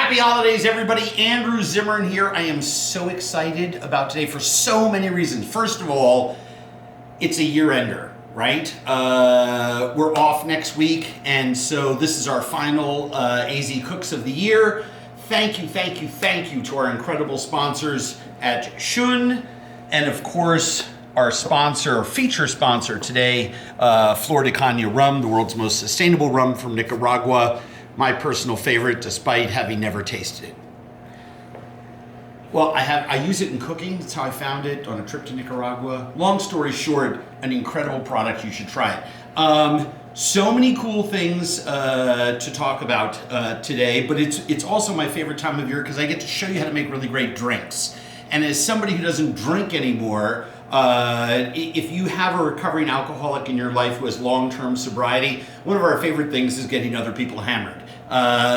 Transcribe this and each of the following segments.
Happy holidays, everybody. Andrew Zimmern here. I am so excited about today for so many reasons. First of all, it's a year-ender, right? We're off next week, and so this is our final AZ Cooks of the year. Thank you to our incredible sponsors at Shun, and of course, our sponsor, feature sponsor today, Flor De Caña Rum, the world's most sustainable rum from Nicaragua. My personal favorite, despite having never tasted it. Well, I use it in cooking. That's how I found it on a trip to Nicaragua. Long story short, an incredible product. You should try it. So many cool things to talk about today, but it's also my favorite time of year because I get to show you how to make really great drinks. And as somebody who doesn't drink anymore, if you have a recovering alcoholic in your life who has long-term sobriety, one of our favorite things is getting other people hammered.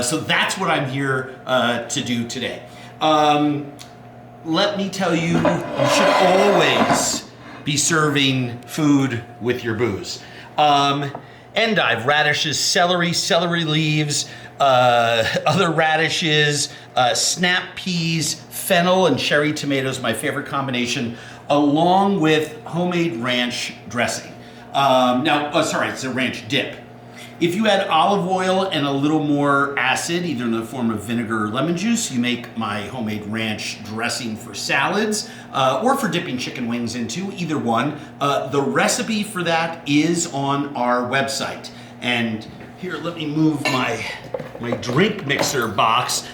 So that's what I'm here to do today. Let me tell you, you should always be serving food with your booze. Endive, radishes, celery leaves, other radishes, snap peas, fennel, and cherry tomatoes, my favorite combination, along with homemade ranch dressing. It's a ranch dip. If you add olive oil and a little more acid, either in the form of vinegar or lemon juice, you make my homemade ranch dressing for salads or for dipping chicken wings into, either one. The recipe for that is on our website. And here, let me move my drink mixer box.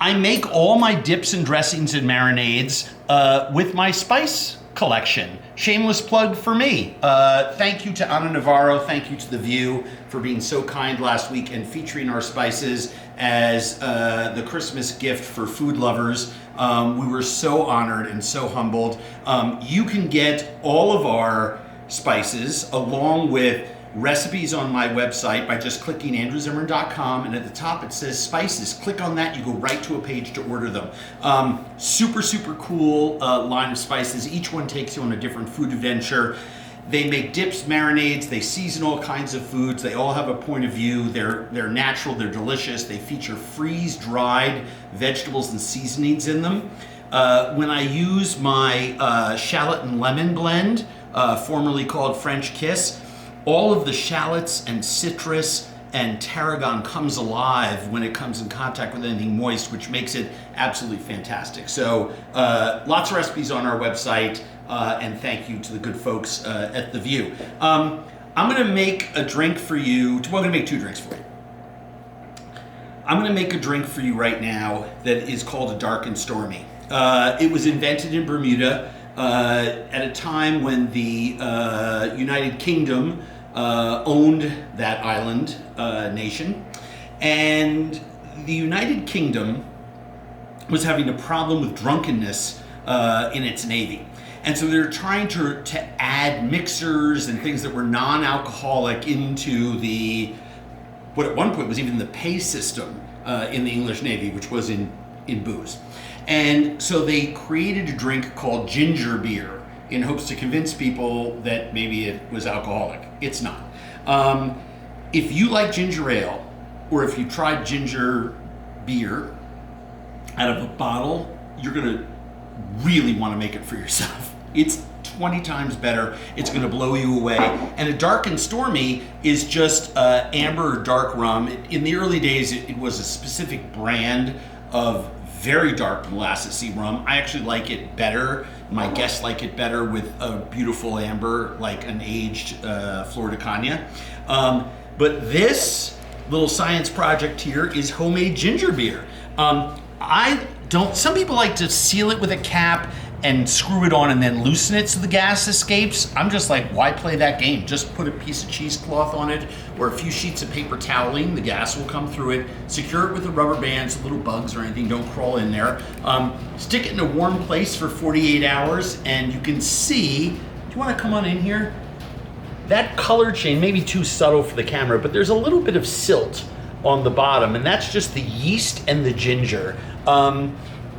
I make all my dips and dressings and marinades with my spice collection. Shameless plug for me. Thank you to Ana Navarro, thank you to The View for being so kind last week and featuring our spices as the Christmas gift for food lovers. We were so honored and so humbled. You can get all of our spices along with recipes on my website by just clicking andrewzimmern.com, and at the top it says spices. Click on that, you go right to a page to order them. Super cool line of spices. Each one takes you on a different food adventure. They make dips, marinades, they season all kinds of foods. They all have a point of view. They're natural, they're delicious. They feature freeze-dried vegetables and seasonings in them. When I use my shallot and lemon blend, formerly called French Kiss, all of the shallots and citrus and tarragon comes alive when it comes in contact with anything moist, which makes it absolutely fantastic. So lots of recipes on our website, and thank you to the good folks at The View. I'm gonna make a drink for you. Well, I'm gonna make two drinks for you. I'm gonna make a drink for you right now that is called a dark and stormy. It was invented in Bermuda at a time when the United Kingdom owned that island nation, and the United Kingdom was having a problem with drunkenness in its navy. And so they're trying to add mixers and things that were non-alcoholic into what at one point was even the pay system in the English Navy, which was in booze. And so they created a drink called ginger beer in hopes to convince people that maybe it was alcoholic. It's not. If you like ginger ale, or if you tried ginger beer out of a bottle, you're gonna really wanna make it for yourself. It's 20 times better. It's gonna blow you away. And a dark and stormy is just amber or dark rum. In the early days, it was a specific brand of very dark molassesy rum. I actually like it better. My guests like it better with a beautiful amber, like an aged Flor De Cana. But this little science project here is homemade ginger beer. Some people like to seal it with a cap and screw it on and then loosen it so the gas escapes. I'm just like, why play that game? Just put a piece of cheesecloth on it or a few sheets of paper toweling. The gas will come through it. Secure it with a rubber band so little bugs or anything don't crawl in there. Stick it in a warm place for 48 hours and you can see, do you want to come on in here? That color change may be too subtle for the camera, but there's a little bit of silt on the bottom, and that's just the yeast and the ginger.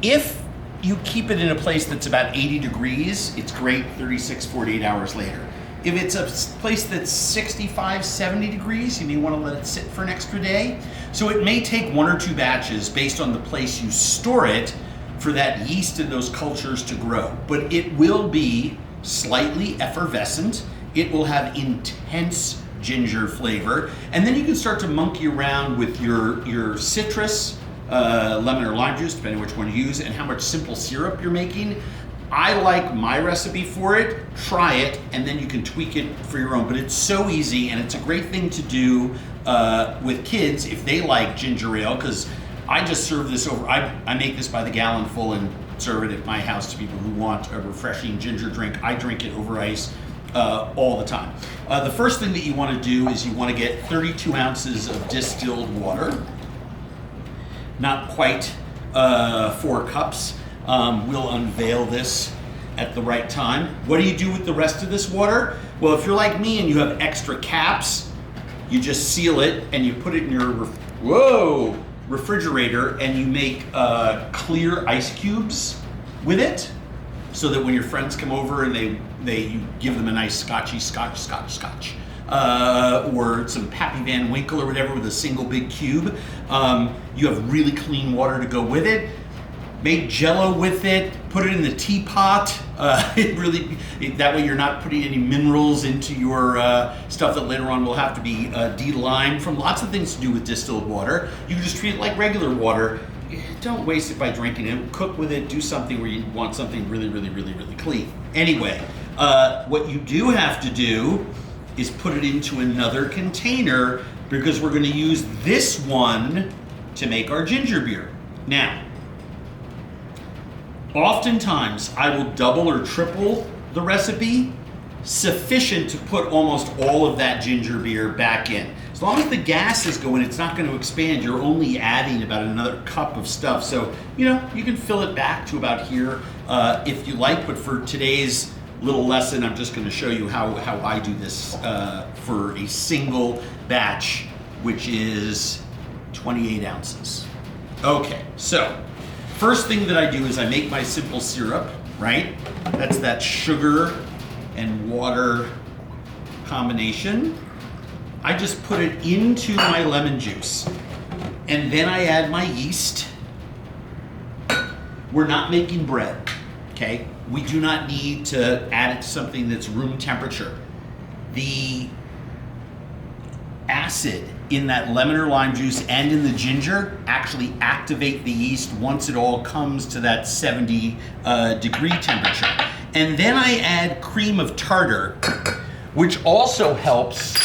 If you keep it in a place that's about 80 degrees, it's great 36, 48 hours later. If it's a place that's 65, 70 degrees, you may want to let it sit for an extra day. So it may take 1 or 2 batches based on the place you store it for that yeast and those cultures to grow. But it will be slightly effervescent. It will have intense ginger flavor. And then you can start to monkey around with your citrus, lemon or lime juice, depending on which one you use, and how much simple syrup you're making. I like my recipe for it. Try it, and then you can tweak it for your own. But it's so easy, and it's a great thing to do with kids if they like ginger ale, because I just serve this over. I make this by the gallon full and serve it at my house to people who want a refreshing ginger drink. I drink it over ice all the time. The first thing that you want to do is you want to get 32 ounces of distilled water. Not quite 4 cups. We'll unveil this at the right time. What do you do with the rest of this water? Well, if you're like me and you have extra caps, you just seal it and you put it in your refrigerator, and you make clear ice cubes with it, so that when your friends come over and you give them a nice scotch, or some Pappy Van Winkle or whatever with a single big cube. You have really clean water to go with it. Make Jello with it, put it in the teapot. That way you're not putting any minerals into your stuff that later on will have to be de-limed from lots of things to do with distilled water. You can just treat it like regular water. Don't waste it by drinking it. Cook with it, do something where you want something really, really, really, really clean. Anyway, what you do have to do is put it into another container, because we're going to use this one to make our ginger beer. Now, oftentimes I will double or triple the recipe, sufficient to put almost all of that ginger beer back in. As long as the gas is going, it's not going to expand. You're only adding about another cup of stuff. So, you can fill it back to about here if you like, but for today's little lesson, I'm just going to show you how I do this for a single batch, which is 28 ounces. Okay, so first thing that I do is I make my simple syrup, right? That's that sugar and water combination. I just put it into my lemon juice, and then I add my yeast. We're not making bread, okay? We do not need to add it to something that's room temperature. The acid in that lemon or lime juice and in the ginger actually activate the yeast once it all comes to that 70 degree temperature. And then I add cream of tartar, which also helps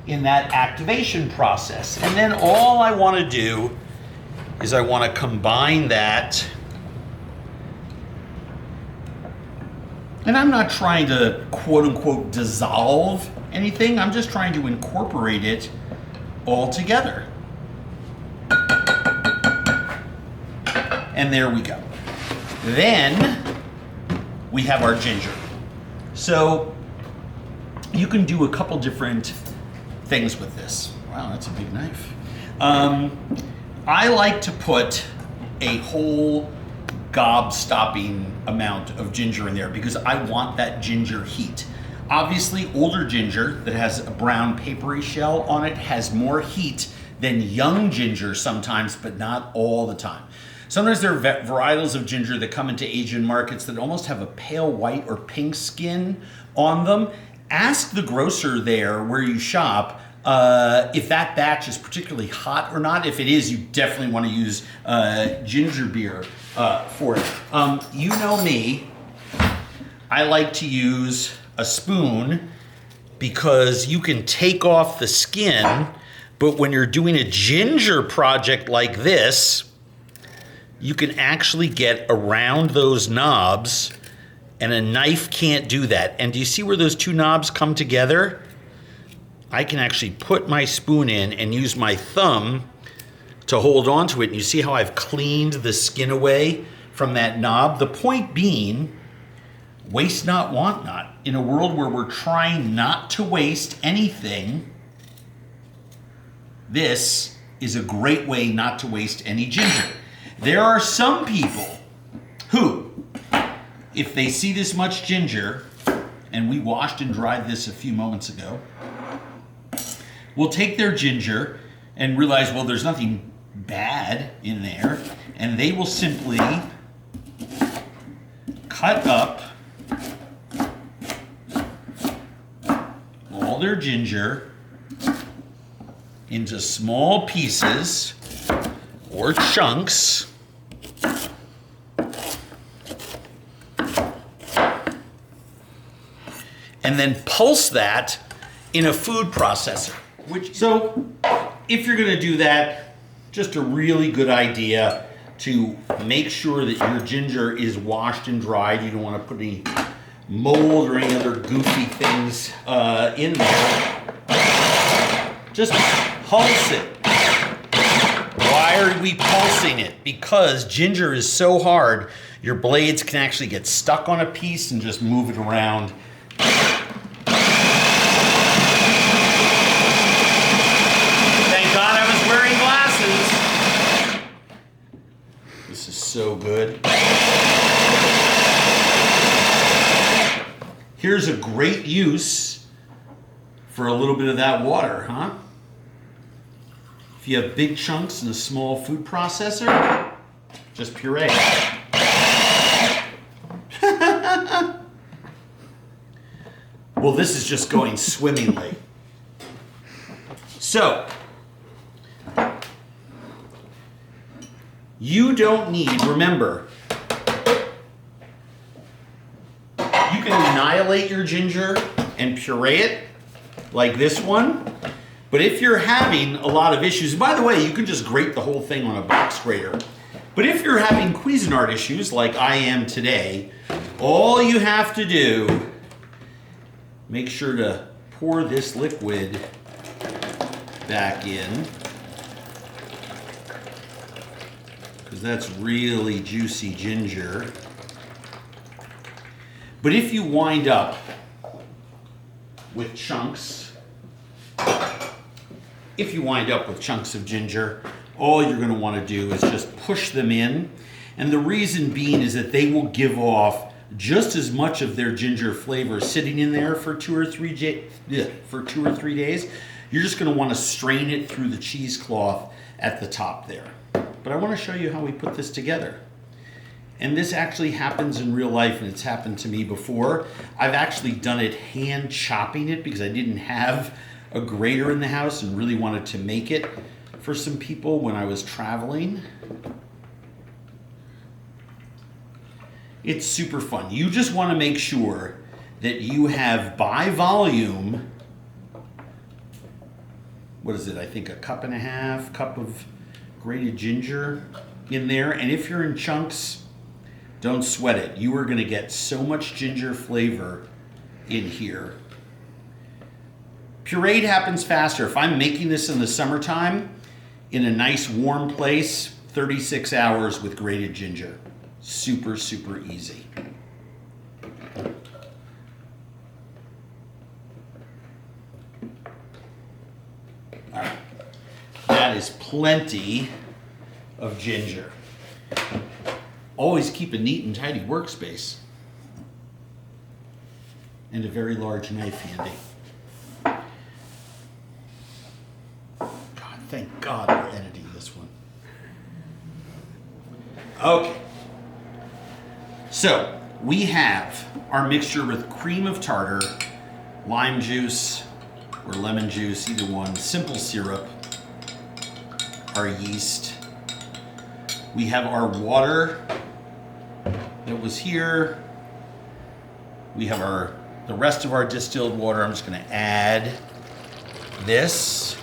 in that activation process. And then all I want to do is I want to combine that. And I'm not trying to quote unquote dissolve anything. I'm just trying to incorporate it all together. And there we go. Then we have our ginger. So you can do a couple different things with this. Wow, that's a big knife. I like to put a whole gob-stopping amount of ginger in there because I want that ginger heat. Obviously, older ginger that has a brown papery shell on it has more heat than young ginger sometimes, but not all the time. Sometimes there are varietals of ginger that come into Asian markets that almost have a pale white or pink skin on them. Ask the grocer there where you shop if that batch is particularly hot or not. If it is, you definitely want to use ginger beer for it. You know me, I like to use a spoon because you can take off the skin, but when you're doing a ginger project like this, you can actually get around those knobs, and a knife can't do that. And do you see where those two knobs come together? I can actually put my spoon in and use my thumb to hold on to it. And you see how I've cleaned the skin away from that knob? The point being, waste not, want not. In a world where we're trying not to waste anything, this is a great way not to waste any ginger. There are some people who, if they see this much ginger and we washed and dried this a few moments ago, will take their ginger and realize, well, there's nothing bad in there, and they will simply cut up all their ginger into small pieces or chunks. And then pulse that in a food processor. So if you're gonna do that, just a really good idea to make sure that your ginger is washed and dried. You don't wanna put any mold or any other goofy things in there. Just pulse it. Why are we pulsing it? Because ginger is so hard, your blades can actually get stuck on a piece and just move it around. Thank God I was wearing glasses. This is so good. Here's a great use for a little bit of that water, huh? If you have big chunks in a small food processor, just puree. Well, this is just going swimmingly. So, you don't need, remember, you can annihilate your ginger and puree it like this one. But if you're having a lot of issues, by the way, you can just grate the whole thing on a box grater. But if you're having Cuisinart issues like I am today, all you have to do, make sure to pour this liquid back in, because that's really juicy ginger. But if you wind up with chunks, of ginger, all you're going to want to do is just push them in. And the reason being is that they will give off just as much of their ginger flavor sitting in there for 2 or 3 days. You're just going to want to strain it through the cheesecloth at the top there. But I want to show you how we put this together. And this actually happens in real life, and it's happened to me before. I've actually done it hand chopping it because I didn't have a grater in the house and really wanted to make it for some people when I was traveling. It's super fun. You just want to make sure that you have by volume, what is it? I think 1.5 cup of grated ginger in there. And if you're in chunks, don't sweat it. You are going to get so much ginger flavor in here. Pureed happens faster. If I'm making this in the summertime, in a nice warm place, 36 hours with grated ginger. Super, super easy. All right. That is plenty of ginger. Always keep a neat and tidy workspace. And a very large knife handy. Thank God we're editing this one. Okay. So, we have our mixture with cream of tartar, lime juice, or lemon juice, either one, simple syrup, our yeast. We have our water that was here. We have the rest of our distilled water. I'm just going to add this.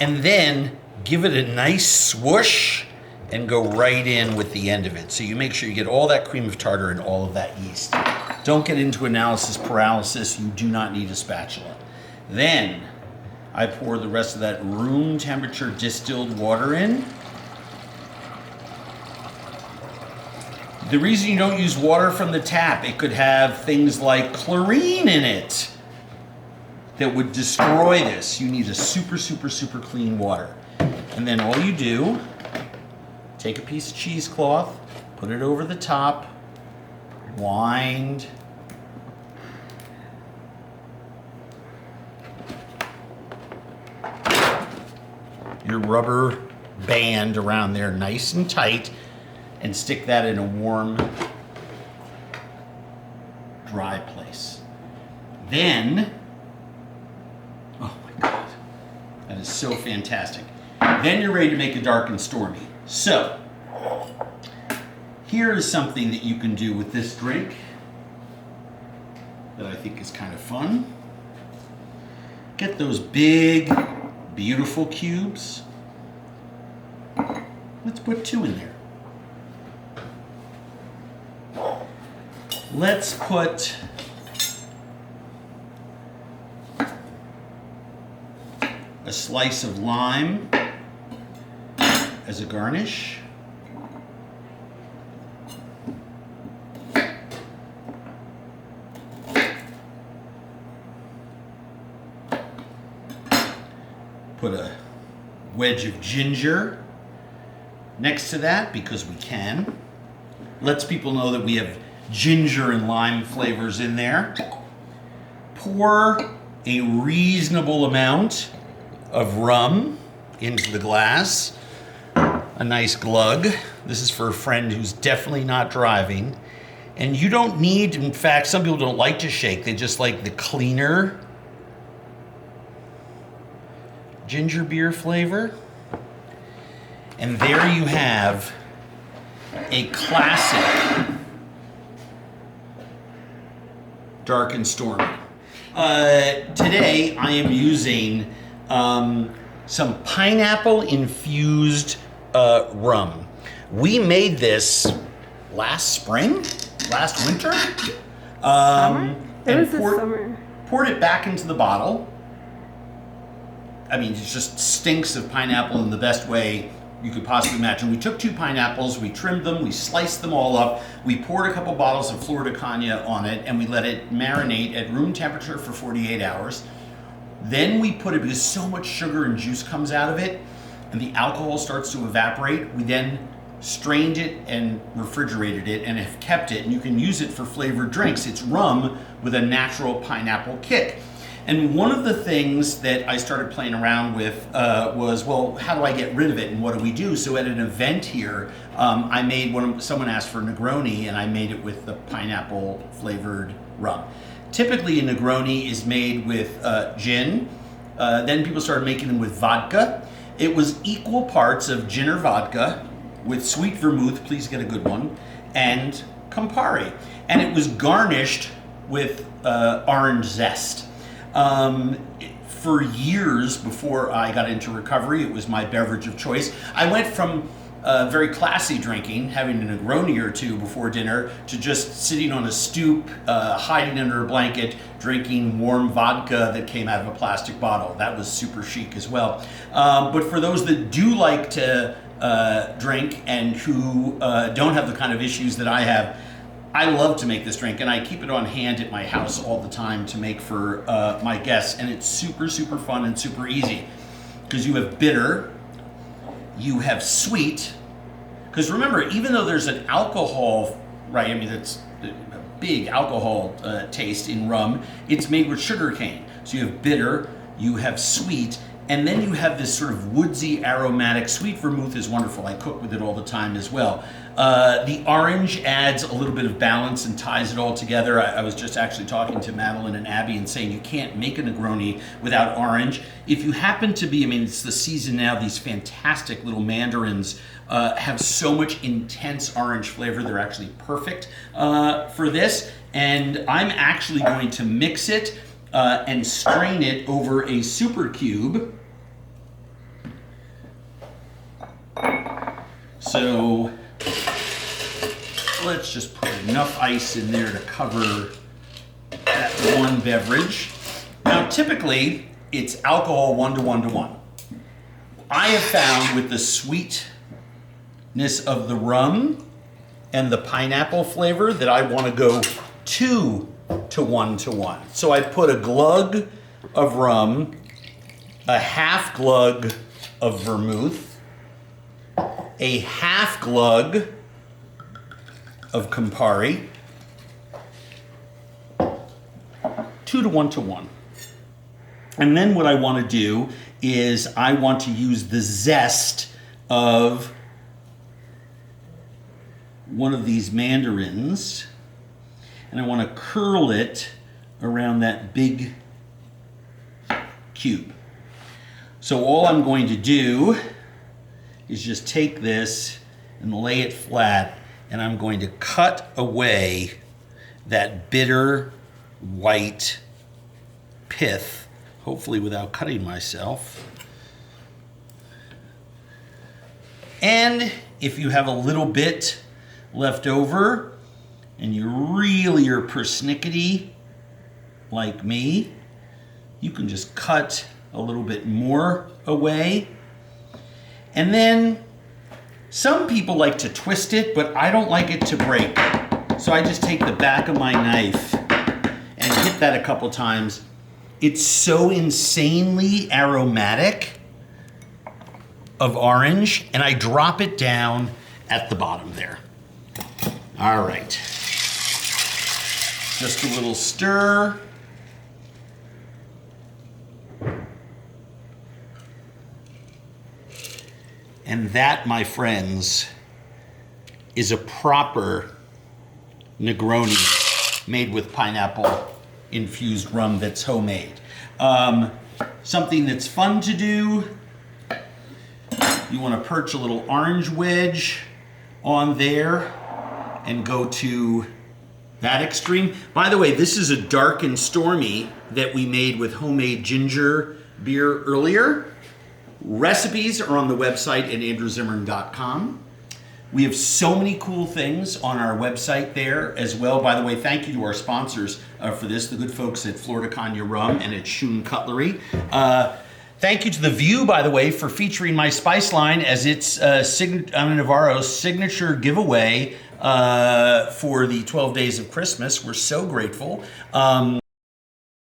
And then give it a nice swoosh and go right in with the end of it. So you make sure you get all that cream of tartar and all of that yeast. Don't get into analysis paralysis. You do not need a spatula. Then I pour the rest of that room temperature distilled water in. The reason you don't use water from the tap, it could have things like chlorine in it that would destroy this. You need a super, super, super clean water. And then all you do, take a piece of cheesecloth, put it over the top, wind, your rubber band around there nice and tight and stick that in a warm, dry place. Then, oh my God, that is so fantastic. Then you're ready to make a dark and stormy. So, here is something that you can do with this drink that I think is kind of fun. Get those big, beautiful cubes. Let's put 2 in there. Let's put a slice of lime as a garnish. Put a wedge of ginger next to that because we can. Lets people know that we have ginger and lime flavors in there. Pour a reasonable amount of rum into the glass. A nice glug. This is for a friend who's definitely not driving. And you don't need, in fact, some people don't like to shake. They just like the cleaner ginger beer flavor. And there you have a classic dark and stormy. Today I am using some pineapple infused rum. We made this last winter. Summer? It was this summer. Poured it back into the bottle. I mean, it just stinks of pineapple in the best way you could possibly imagine. We took 2 pineapples, we trimmed them, we sliced them all up, we poured a couple bottles of Flor De Cana on it, and we let it marinate at room temperature for 48 hours. Then we put it, because so much sugar and juice comes out of it, and the alcohol starts to evaporate, we then strained it and refrigerated it and have kept it, and you can use it for flavored drinks. It's rum with a natural pineapple kick. And one of the things that I started playing around with was, well, how do I get rid of it and what do we do? So at an event here, I made someone asked for Negroni, and I made it with the pineapple flavored rum. Typically a Negroni is made with gin. Then people started making them with vodka. It was equal parts of gin or vodka with sweet vermouth, please get a good one, and Campari. And it was garnished with orange zest. For years before I got into recovery, it was my beverage of choice. I went from very classy drinking, having a Negroni or 2 before dinner, to just sitting on a stoop, hiding under a blanket, drinking warm vodka that came out of a plastic bottle. That was super chic as well. But for those that do like to drink and who don't have the kind of issues that I have, I love to make this drink, and I keep it on hand at my house all the time to make for my guests, and it's super, super fun and super easy because you have bitter, you have sweet, because remember, even though there's an alcohol, right, I mean, it's a big alcohol taste in rum, it's made with sugar cane. So you have bitter, you have sweet, and then you have this sort of woodsy, aromatic. Sweet vermouth is wonderful. I cook with it all the time as well. The orange adds a little bit of balance and ties it all together. I was just actually talking to Madeline and Abby and saying you can't make a Negroni without orange. If you happen to be, I mean, it's the season now, these fantastic little mandarins have so much intense orange flavor. They're actually perfect for this. And I'm actually going to mix it and strain it over a super cube. So let's just put enough ice in there to cover that one beverage. Now typically it's alcohol 1 to 1 to 1. I have found with the sweetness of the rum and the pineapple flavor that I want to go 2 to 1 to 1. So I put a glug of rum, a half glug of vermouth, a half glug of Campari, 2 to 1 to 1. And then what I want to do is I want to use the zest of one of these mandarins, and I want to curl it around that big cube. So all I'm going to do is just take this and lay it flat, and I'm going to cut away that bitter white pith, hopefully without cutting myself. And if you have a little bit left over and you really are persnickety like me, you can just cut a little bit more away. And then some people like to twist it, but I don't like it to break. So I just take the back of my knife and hit that a couple times. It's so insanely aromatic of orange, and I drop it down at the bottom there. All right. Just a little stir. And that, my friends, is a proper negroni made with pineapple infused rum that's homemade. Something that's fun to do. You want to perch a little orange wedge on there and go to that extreme. By the way, this is a dark and stormy that we made with homemade ginger beer earlier. Recipes are on the website at andrewzimmern.com. We have so many cool things on our website there as well. By the way, thank you to our sponsors for this, the good folks at Flor De Caña Rum and at Shun Cutlery. Thank you to The View, by the way, for featuring my spice line as its Navarro's signature giveaway for the 12 Days of Christmas. We're so grateful.